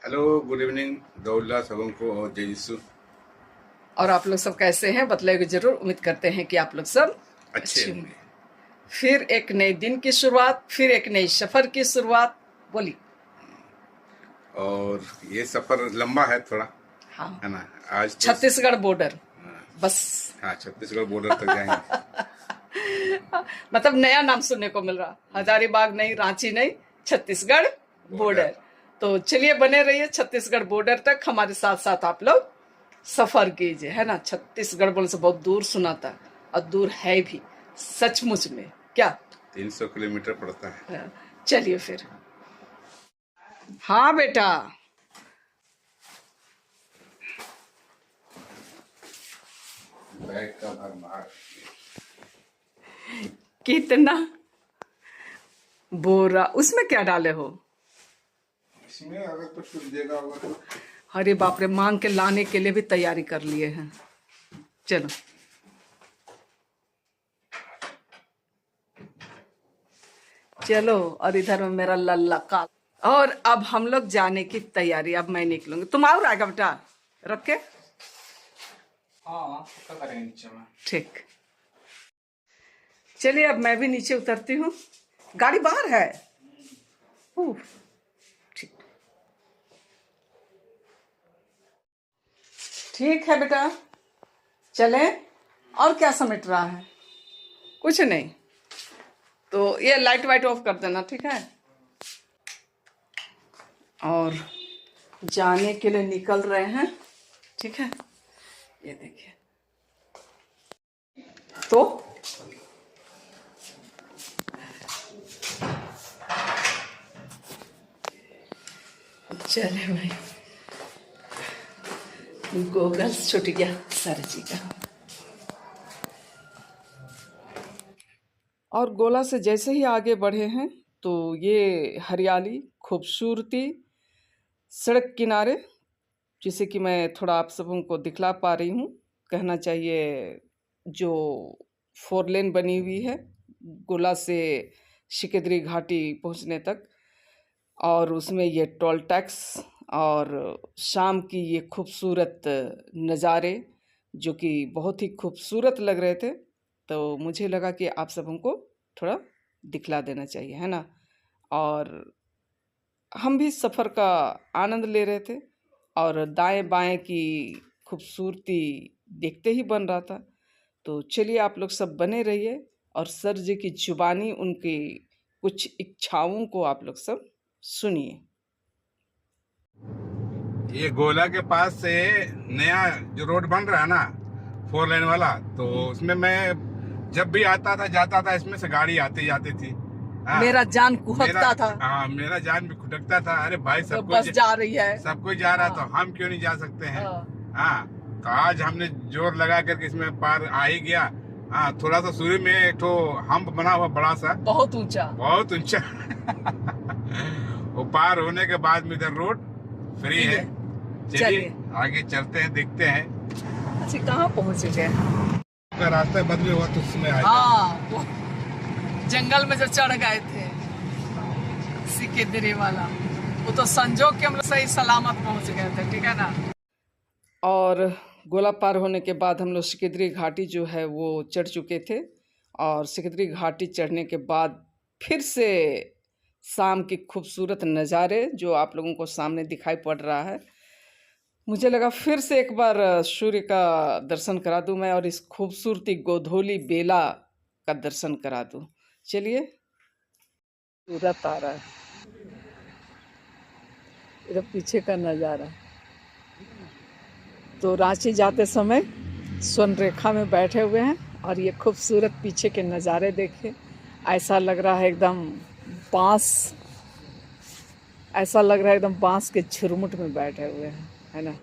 Hello, good evening Daulah सबों को और जय यीशु। और आप लोग सब कैसे हैं बतलाइए जरूर। उम्मीद करते हैं कि आप लोग सब अच्छे अच्छे होंगे। होंगे। फिर एक नए दिन की शुरुआत, फिर एक नई सफर की शुरुआत। बोली। और ये सफर लंबा है थोड़ा, हाँ, है ना। आज तो छत्तीसगढ़ बॉर्डर बस। हाँ, छत्तीसगढ़ बॉर्डर तक जाएंगे। मतलब नया नाम सुनने को मिल रहा, हजारीबाग नहीं, रांची नहीं, छत्तीसगढ़ बॉर्डर। बॉर्डर। तो चलिए बने रहिए छत्तीसगढ़ बॉर्डर तक, हमारे साथ साथ आप लोग सफर कीजिए, है ना। छत्तीसगढ़ बोलने से बहुत दूर सुनाता, और दूर है भी सचमुच में। क्या 300 किलोमीटर पड़ता है। चलिए फिर। हाँ बेटा, बैग का भार मार। कितना बोरा, उसमें क्या डाले हो? इसमें अगर कुछ देगा होगा तो। अरे बाप रे, मांग के लाने के लिए भी तैयारी कर लिए हैं। चलो चलो। और इधर में मेरा लल्ला का। और अब हम लोग जाने की तैयारी। अब मैं निकलूंगी, तुम आओ आएगा बेटा, रख के। हाँ, क्या करेंगे नीचे में। ठीक, चलिए अब मैं भी नीचे उतरती हूँ। गाड़ी बाहर है। ठीक, ठीक है बेटा, चले। और क्या समेट रहा है? कुछ नहीं, तो ये लाइट वाइट ऑफ कर देना, ठीक है। और जाने के लिए निकल रहे हैं, ठीक है। ये देखिए, तो चले भाई। गोगल्स छूट गया सर जी का। और गोला से जैसे ही आगे बढ़े हैं तो ये हरियाली, खूबसूरती, सड़क किनारे, जिसे कि मैं थोड़ा आप सबों को दिखला पा रही हूँ, कहना चाहिए, जो 4 लेन बनी हुई है गोला से शिकेद्री घाटी पहुँचने तक। और उसमें ये टोल टैक्स और शाम की ये खूबसूरत नज़ारे, जो कि बहुत ही खूबसूरत लग रहे थे। तो मुझे लगा कि आप सबों को थोड़ा दिखला देना चाहिए, है ना। और हम भी सफ़र का आनंद ले रहे थे, और दाएं बाएं की खूबसूरती देखते ही बन रहा था। तो चलिए आप लोग सब बने रहिए, और सर जी की जुबानी, उनकी कुछ इच्छाओं को आप लोग सब सुनिए। ये गोला के पास से नया जो रोड बन रहा है ना, 4 लेन वाला, तो उसमें मैं जब भी आता था जाता था, इसमें से गाड़ी आती जाती थी। हाँ, मेरा जान कुहकता था। हाँ, मेरा जान भी खुटकता था। अरे भाई, तो बस जा रही है। सब कोई जा रहा, हाँ, तो हम क्यों नहीं जा सकते हैं। हाँ, हाँ, तो आज हमने जोर लगा करके इसमें पार आ ही गया। हाँ, थोड़ा सा शुरू में एक तो हम्प बना हुआ बड़ा सा, बहुत ऊंचा, बहुत ऊंचा। वो पार होने के बाद में इधर रोड फ्री है। चलिए आगे चलते हैं, देखते हैं। अच्छा कहाँ पहुँच गए? अगर रास्ता बदले हुआ तो उसमें आएगा। हाँ, वो जंगल में जो चढ़ गए थे सिकेदरी वाला, वो तो संजोग के हम लोग सही सलामत पहुंच गए थे, ठीक है ना। और गोला पार होने के बाद हम लोग सिकेदरी घाटी जो है वो चढ़ चुके थे। और सिकेदरी घाटी चढ़ने के बाद फिर से शाम के खूबसूरत नज़ारे जो आप लोगों को सामने दिखाई पड़ रहा है, मुझे लगा फिर से एक बार सूर्य का दर्शन करा दूं मैं, और इस खूबसूरती गोधोली बेला का दर्शन करा दूं। चलिए, सूरत आ रहा है, इधर पीछे का नज़ारा। तो रांची जाते समय स्वर्ण रेखा में बैठे हुए हैं, और ये खूबसूरत पीछे के नज़ारे देखिए। ऐसा लग रहा है एकदम बांस, ऐसा लग रहा है एकदम बांस के झुरमुट में बैठे हुए हैं, है ना।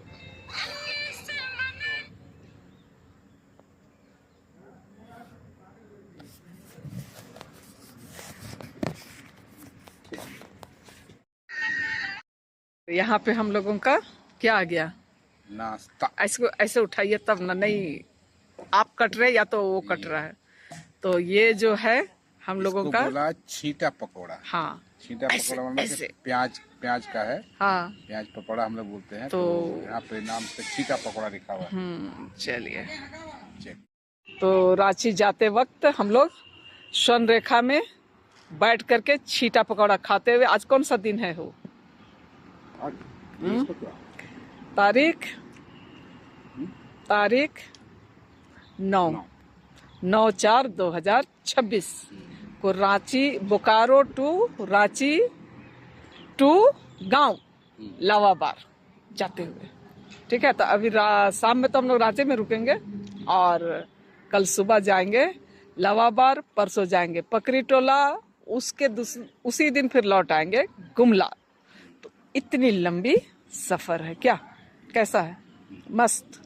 यहाँ पे हम लोगों का क्या आ गया? नाश्ता। ऐसे ऐसे उठाइए तब ना, नहीं आप कट रहे या तो वो कट रहा है। तो ये जो है हम लोगों इसको का, बोला छींटा पकौड़ा। हाँ, छींटा ऐसे पकौड़ा मतलब ऐसे प्याज प्याज का है, हाँ प्याज पकौड़ा हम लोग बोलते हैं। तो यहाँ पे नाम से छीटा पकौड़ा लिखा हुआ है। चलिए। चेक। तो रांची जाते वक्त हम लोग स्वर्ण रेखा में बैठ करके छीटा पकौड़ा खाते हुए, आज कौन सा दिन है हो? तारीख 9/4/2026 को रांची, बोकारो टू रांची टू गांव लावाबार जाते हुए। ठीक है, तो अभी शाम में तो हम लोग रांची में रुकेंगे और कल सुबह जाएंगे लावाबार, परसों जाएंगे पकरी टोला, उसके उसी दिन फिर लौट आएंगे गुमला। तो इतनी लंबी सफर है क्या? कैसा है? मस्त।